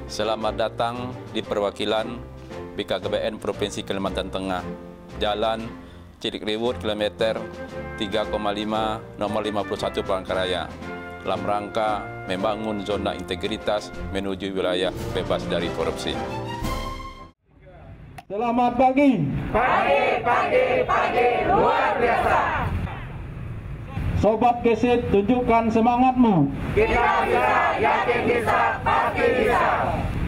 Selamat datang di perwakilan BKKBN Provinsi Kalimantan Tengah. Jalan Cilik Riwut kilometer 3,5 nomor 51 Palangkaraya. Dalam rangka membangun zona integritas menuju wilayah bebas dari korupsi. Selamat pagi. Pagi, luar biasa. Sobat Kesit, tunjukkan semangatmu. Kita bisa, yakin bisa, pasti bisa.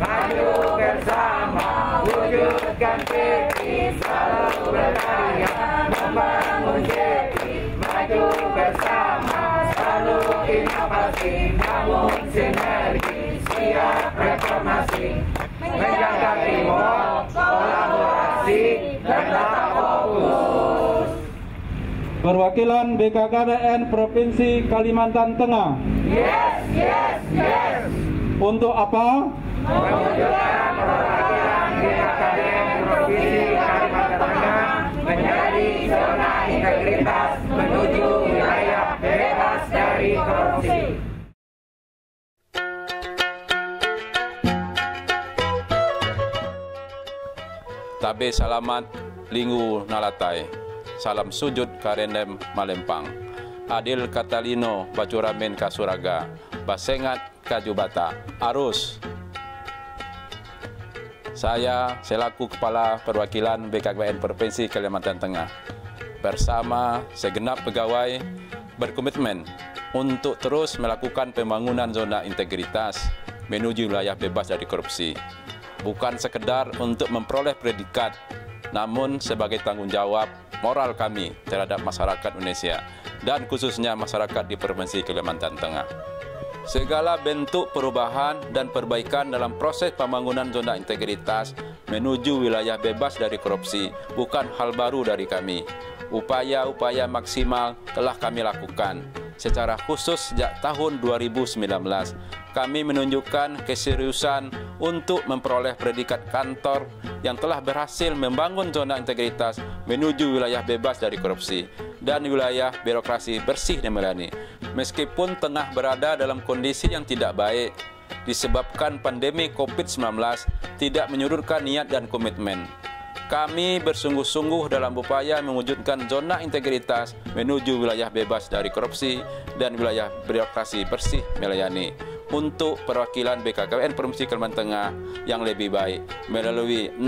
Maju bersama, wujudkan visi, selalu berkarya, membangun JEPI. Maju bersama, selalu inovasi, bangun sinergi, siap reformasi. Menjaga timur, kolaborasi, dan tetap fokus. Perwakilan BKKBN Provinsi Kalimantan Tengah. Yes. Untuk apa? Mewujudkan perwakilan BKKBN Provinsi Kalimantan Tengah menjadi zona integritas menuju wilayah bebas dari korupsi. Tabe salamat linggu nalatai. Salam sujud karendem Malempang. Adil Katalino Bacuramen Kasuraga. Basengat Kajubata. Arus. Saya selaku Kepala Perwakilan BKKBN Provinsi Kalimantan Tengah bersama segenap pegawai berkomitmen untuk terus melakukan pembangunan zona integritas menuju wilayah bebas dari korupsi. Bukan sekedar untuk memperoleh predikat, namun sebagai tanggung jawab moral kami terhadap masyarakat Indonesia dan khususnya masyarakat di Provinsi Kalimantan Tengah. Segala bentuk perubahan dan perbaikan dalam proses pembangunan zona integritas menuju wilayah bebas dari korupsi bukan hal baru dari kami. Upaya-upaya maksimal telah kami lakukan. Secara khusus sejak tahun 2019, kami menunjukkan keseriusan untuk memperoleh predikat kantor yang telah berhasil membangun zona integritas menuju wilayah bebas dari korupsi dan wilayah birokrasi bersih dan melayani. Meskipun tengah berada dalam kondisi yang tidak baik disebabkan pandemi COVID-19 tidak menyurutkan niat dan komitmen. Kami bersungguh-sungguh dalam upaya mewujudkan zona integritas menuju wilayah bebas dari korupsi dan wilayah birokrasi bersih melayani untuk perwakilan BKKBN Provinsi Kalimantan Tengah yang lebih baik melalui 6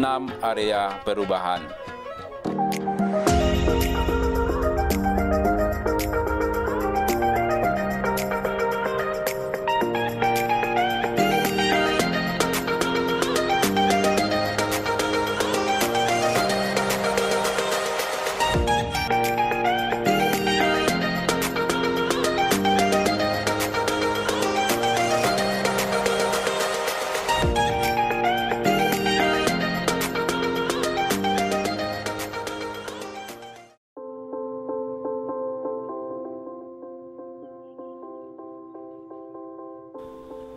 area perubahan.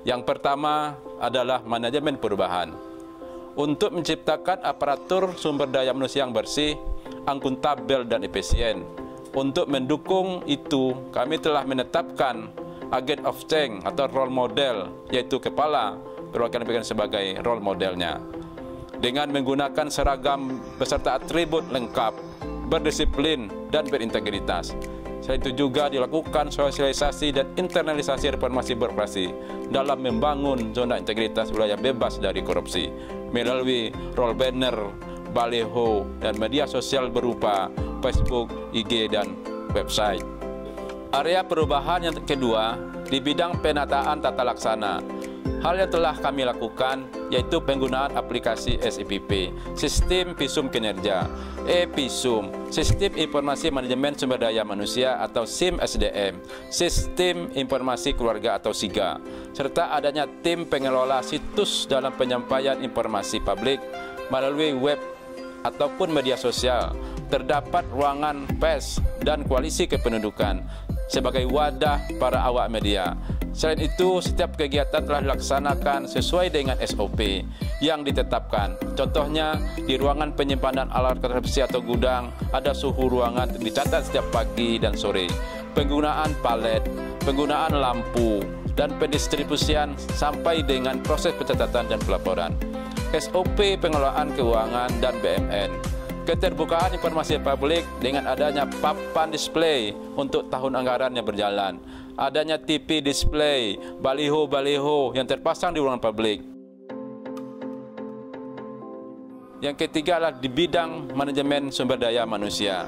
Yang pertama adalah manajemen perubahan. Untuk menciptakan aparatur sumber daya manusia yang bersih, akuntabel dan efisien. Untuk mendukung itu, kami telah menetapkan agent of change atau role model, yaitu kepala perwakilan BKKBN sebagai role modelnya. Dengan menggunakan seragam beserta atribut lengkap, berdisiplin dan berintegritas. Selain itu juga dilakukan sosialisasi dan internalisasi reformasi birokrasi dalam membangun zona integritas wilayah bebas dari korupsi melalui roll banner, baliho, dan media sosial berupa Facebook, IG, dan website. Area perubahan yang kedua di bidang penataan tata laksana. Hal yang telah kami lakukan yaitu penggunaan aplikasi SIPP, Sistem Visum Kinerja, e-Visum, Sistem Informasi Manajemen Sumber Daya Manusia atau SIM SDM, Sistem Informasi Keluarga atau SIGA, serta adanya tim pengelola situs dalam penyampaian informasi publik melalui web ataupun media sosial. Terdapat ruangan pers dan koalisi kependudukan sebagai wadah para awak media. Selain itu, setiap kegiatan telah dilaksanakan sesuai dengan SOP yang ditetapkan. Contohnya, di ruangan penyimpanan alat korupsi atau gudang, ada suhu ruangan dicatat setiap pagi dan sore. Penggunaan palet, penggunaan lampu, dan pendistribusian sampai dengan proses pencatatan dan pelaporan, SOP pengelolaan keuangan dan BMN, keterbukaan informasi publik dengan adanya papan display untuk tahun anggaran yang berjalan, adanya TV display, baliho-baliho yang terpasang di ruangan publik. Yang ketiga adalah di bidang manajemen sumber daya manusia.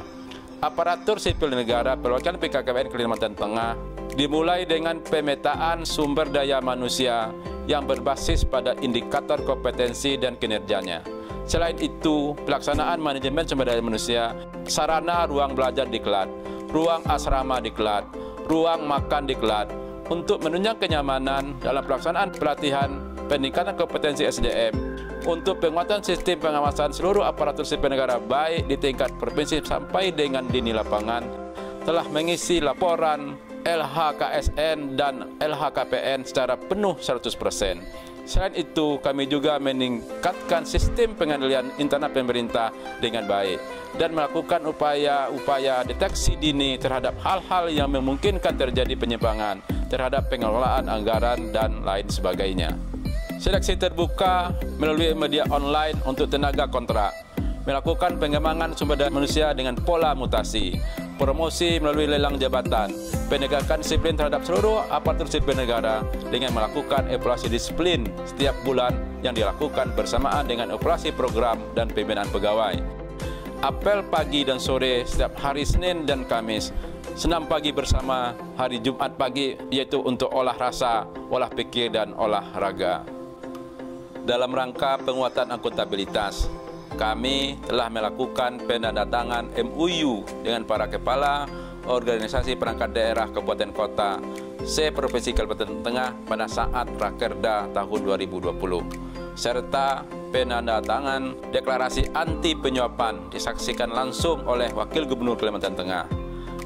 Aparatur sipil negara perwakilan BKKBN Kalimantan Tengah dimulai dengan pemetaan sumber daya manusia yang berbasis pada indikator kompetensi dan kinerjanya. Selain itu, pelaksanaan manajemen sumber daya manusia, sarana ruang belajar diklat, ruang asrama diklat, ruang makan diklat, untuk menunjang kenyamanan dalam pelaksanaan pelatihan, peningkatan kompetensi SDM, untuk penguatan sistem pengawasan seluruh aparatur sipil negara baik di tingkat provinsi sampai dengan dini lapangan, telah mengisi laporan LHKSN dan LHKPN secara penuh 100%. Selain itu, kami juga meningkatkan sistem pengendalian internal pemerintah dengan baik dan melakukan upaya-upaya deteksi dini terhadap hal-hal yang memungkinkan terjadi penyimpangan terhadap pengelolaan anggaran dan lain sebagainya. Seleksi terbuka melalui media online untuk tenaga kontrak, melakukan pengembangan sumber daya manusia dengan pola mutasi, promosi melalui lelang jabatan, penegakan disiplin terhadap seluruh aparatur sipil negara dengan melakukan evaluasi disiplin setiap bulan yang dilakukan bersamaan dengan operasi program dan pembinaan pegawai. Apel pagi dan sore setiap hari Senin dan Kamis, senam pagi bersama hari Jumat pagi, yaitu untuk olah rasa, olah pikir, dan olahraga. Dalam rangka penguatan akuntabilitas, kami telah melakukan penandatangan MOU dengan para kepala organisasi perangkat daerah kabupaten kota se-Provinsi Kalimantan Tengah pada saat Rakerda tahun 2020, serta penandatangan deklarasi anti penyuapan disaksikan langsung oleh Wakil Gubernur Kalimantan Tengah.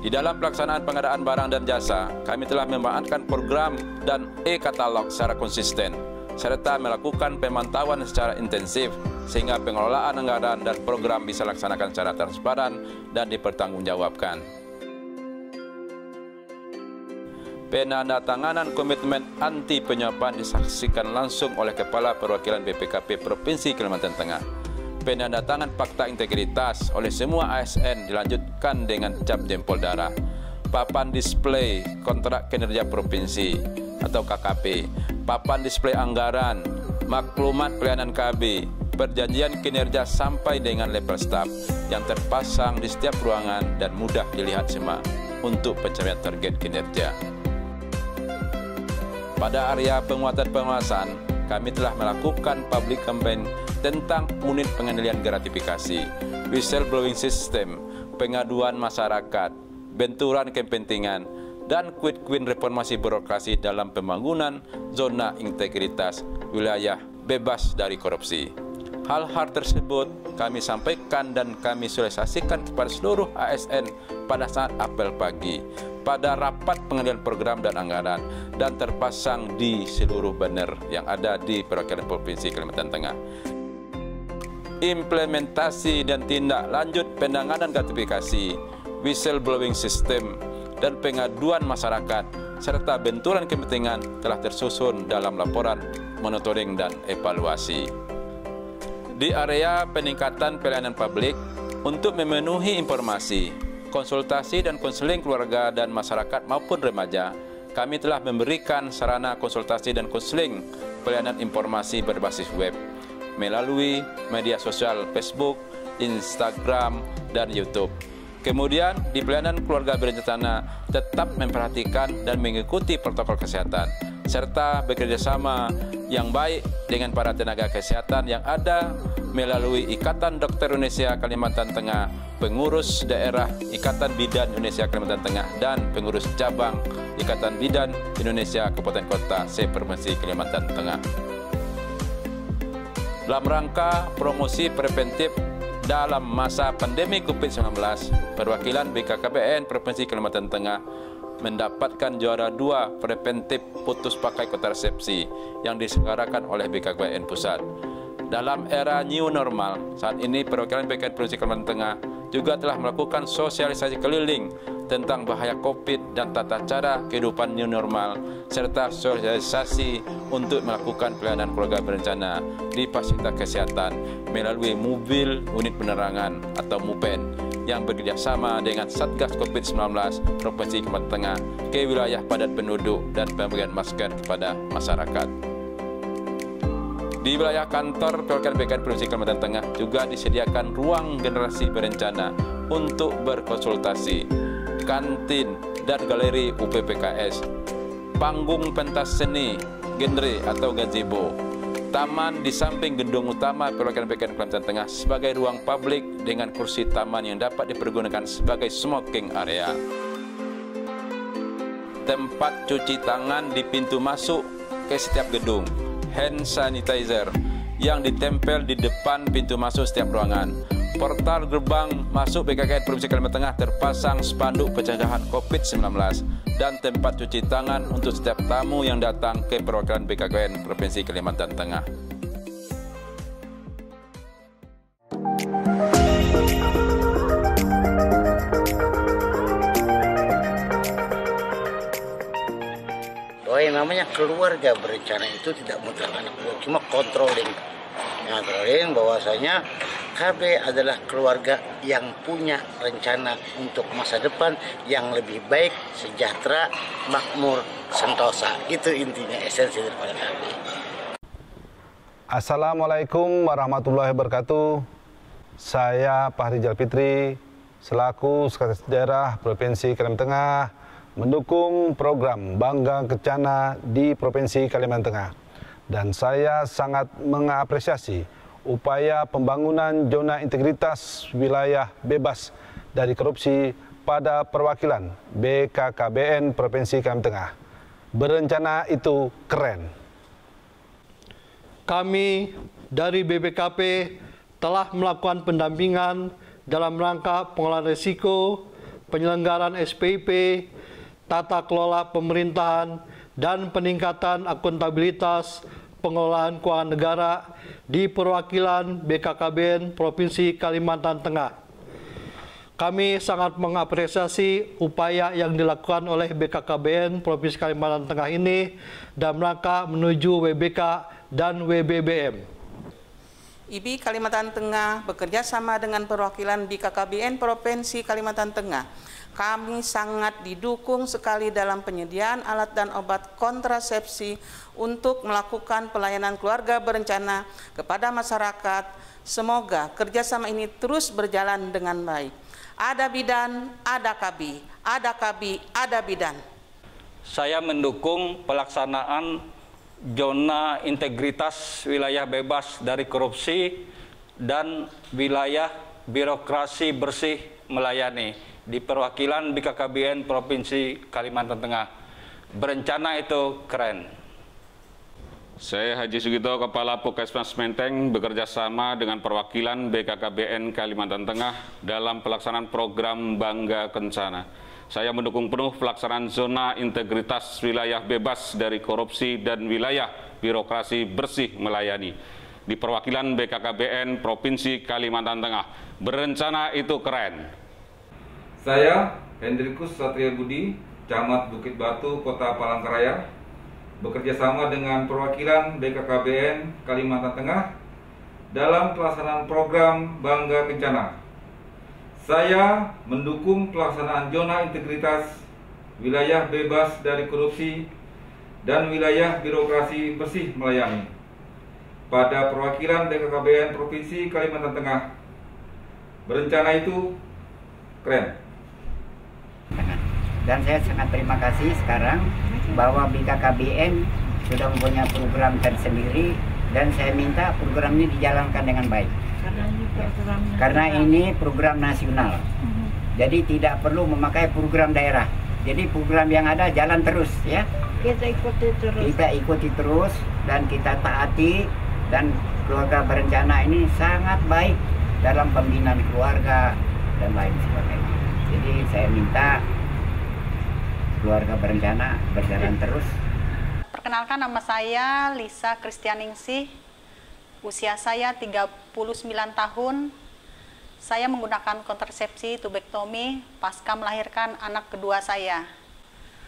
Di dalam pelaksanaan pengadaan barang dan jasa, kami telah memanfaatkan program dan e-katalog secara konsisten, serta melakukan pemantauan secara intensif sehingga pengelolaan anggaran dan program bisa dilaksanakan secara transparan dan dipertanggungjawabkan. Penandatanganan komitmen anti penyuapan disaksikan langsung oleh Kepala Perwakilan BPKP Provinsi Kalimantan Tengah. Penandatangan fakta integritas oleh semua ASN dilanjutkan dengan cap jempol darah. Papan display kontrak kinerja provinsi atau KKP, papan display anggaran, maklumat pelayanan KB, perjanjian kinerja sampai dengan level staf yang terpasang di setiap ruangan dan mudah dilihat semua untuk pencapaian target kinerja. Pada area penguatan pengawasan, kami telah melakukan public campaign tentang unit pengendalian gratifikasi, whistleblowing system, pengaduan masyarakat, benturan kepentingan, dan quick win reformasi birokrasi dalam pembangunan zona integritas wilayah bebas dari korupsi. Hal-hal tersebut kami sampaikan dan kami sosialisasikan kepada seluruh ASN pada saat apel pagi, pada rapat pengendalian program dan anggaran, dan terpasang di seluruh banner yang ada di perwakilan Provinsi Kalimantan Tengah. Implementasi dan tindak lanjut penanganan gratifikasi, whistleblowing system, dan pengaduan masyarakat, serta benturan kepentingan telah tersusun dalam laporan monitoring dan evaluasi. Di area peningkatan pelayanan publik, untuk memenuhi informasi, konsultasi dan konseling keluarga dan masyarakat maupun remaja, kami telah memberikan sarana konsultasi dan konseling pelayanan informasi berbasis web melalui media sosial Facebook, Instagram, dan YouTube. Kemudian, di pelayanan keluarga berencana tetap memperhatikan dan mengikuti protokol kesehatan, serta bekerjasama yang baik dengan para tenaga kesehatan yang ada melalui Ikatan Dokter Indonesia Kalimantan Tengah, pengurus daerah Ikatan Bidan Indonesia Kalimantan Tengah, dan pengurus cabang Ikatan Bidan Indonesia Kabupaten Kota se-Provinsi Kalimantan Tengah. Dalam rangka promosi preventif dalam masa pandemi COVID-19, perwakilan BKKBN Provinsi Kalimantan Tengah mendapatkan juara 2 preventif putus pakai kontrasepsi yang diselenggarakan oleh BKKBN Pusat. Dalam era new normal, saat ini perwakilan BKKBN Provinsi Kalimantan Tengah juga telah melakukan sosialisasi keliling tentang bahaya COVID dan tata cara kehidupan new normal, serta sosialisasi untuk melakukan pelayanan keluarga berencana di fasilitas kesehatan melalui mobil unit penerangan atau MUPEN yang bekerjasama dengan Satgas COVID-19 Provinsi Kalimantan Tengah ke wilayah padat penduduk dan pemberian masker kepada masyarakat. Di wilayah kantor perwakilan BKKBN Provinsi Kalimantan Tengah juga disediakan ruang generasi berencana untuk berkonsultasi, kantin dan galeri UPPKS, panggung pentas seni, genre atau gazebo, taman di samping gedung utama perwakilan BKKBN Kalimantan Tengah sebagai ruang publik dengan kursi taman yang dapat dipergunakan sebagai smoking area, tempat cuci tangan di pintu masuk ke setiap gedung, hand sanitizer yang ditempel di depan pintu masuk setiap ruangan. Portal gerbang masuk BKKBN Provinsi Kalimantan Tengah terpasang spanduk pencegahan COVID-19 dan tempat cuci tangan untuk setiap tamu yang datang ke perwakilan BKKBN Provinsi Kalimantan Tengah. Namanya keluarga berencana itu tidak mutlak anak buah, cuma controlling bahwasanya KB adalah keluarga yang punya rencana untuk masa depan yang lebih baik, sejahtera, makmur, sentosa. Itu intinya, esensi daripada KB. Assalamualaikum warahmatullahi wabarakatuh. Saya Pak Rijal Fitri, selaku Sekretaris Daerah Provinsi Kalimantan Tengah, mendukung program Bangga Kencana di Provinsi Kalimantan Tengah. Dan saya sangat mengapresiasi upaya pembangunan zona integritas wilayah bebas dari korupsi pada perwakilan BKKBN Provinsi Kalimantan Tengah. Berencana itu keren. Kami dari BPKP telah melakukan pendampingan dalam rangka pengolahan risiko, penyelenggaraan SPIP, tata kelola pemerintahan, dan peningkatan akuntabilitas pengelolaan keuangan negara di perwakilan BKKBN Provinsi Kalimantan Tengah. Kami sangat mengapresiasi upaya yang dilakukan oleh BKKBN Provinsi Kalimantan Tengah ini dalam rangka menuju WBK dan WBBM. IBI Kalimantan Tengah bekerja sama dengan perwakilan BKKBN Provinsi Kalimantan Tengah. Kami sangat didukung sekali dalam penyediaan alat dan obat kontrasepsi untuk melakukan pelayanan keluarga berencana kepada masyarakat. Semoga kerjasama ini terus berjalan dengan baik. Ada bidan, ada KB, ada KB, ada bidan. Saya mendukung pelaksanaan zona integritas wilayah bebas dari korupsi dan wilayah birokrasi bersih melayani di perwakilan BKKBN Provinsi Kalimantan Tengah. Berencana itu keren. Saya Haji Sugito, Kepala Puskesmas Menteng, bekerja sama dengan perwakilan BKKBN Kalimantan Tengah dalam pelaksanaan program Bangga Kencana. Saya mendukung penuh pelaksanaan zona integritas wilayah bebas dari korupsi dan wilayah birokrasi bersih melayani di perwakilan BKKBN Provinsi Kalimantan Tengah. Berencana itu keren. Saya Hendrikus Satria Budi, Camat Bukit Batu, Kota Palangkaraya, bekerja sama dengan perwakilan BKKBN Kalimantan Tengah dalam pelaksanaan program Bangga Kencana. Saya mendukung pelaksanaan zona integritas wilayah bebas dari korupsi dan wilayah birokrasi bersih melayani pada perwakilan BKKBN Provinsi Kalimantan Tengah. Berencana itu keren. Dan saya sangat terima kasih sekarang bahwa BKKBN sudah mempunyai program tersendiri, dan saya minta program ini dijalankan dengan baik. Karena ini program nasional. Jadi tidak perlu memakai program daerah. Jadi program yang ada jalan terus, ya. Kita ikuti terus dan kita taati, dan keluarga berencana ini sangat baik dalam pembinaan keluarga dan lain sebagainya. Jadi saya minta keluarga berencana berjalan terus. Perkenalkan, nama saya Lisa Kristianingsih. Usia saya 39 tahun. Saya menggunakan kontrasepsi tubektomi pasca melahirkan anak kedua saya.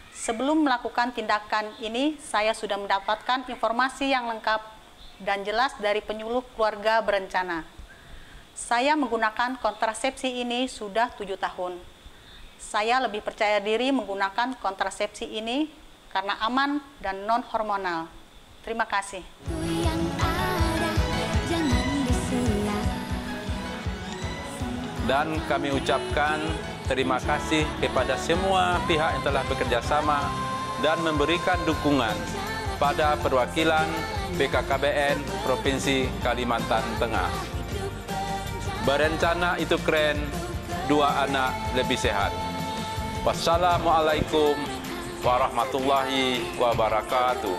Sebelum melakukan tindakan ini, saya sudah mendapatkan informasi yang lengkap dan jelas dari penyuluh keluarga berencana. Saya menggunakan kontrasepsi ini sudah 7 tahun. Saya lebih percaya diri menggunakan kontrasepsi ini karena aman dan non-hormonal. Terima kasih. Dan kami ucapkan terima kasih kepada semua pihak yang telah bekerja sama dan memberikan dukungan pada perwakilan BKKBN Provinsi Kalimantan Tengah. Berencana itu keren, 2 anak lebih sehat. Wassalamualaikum warahmatullahi wabarakatuh.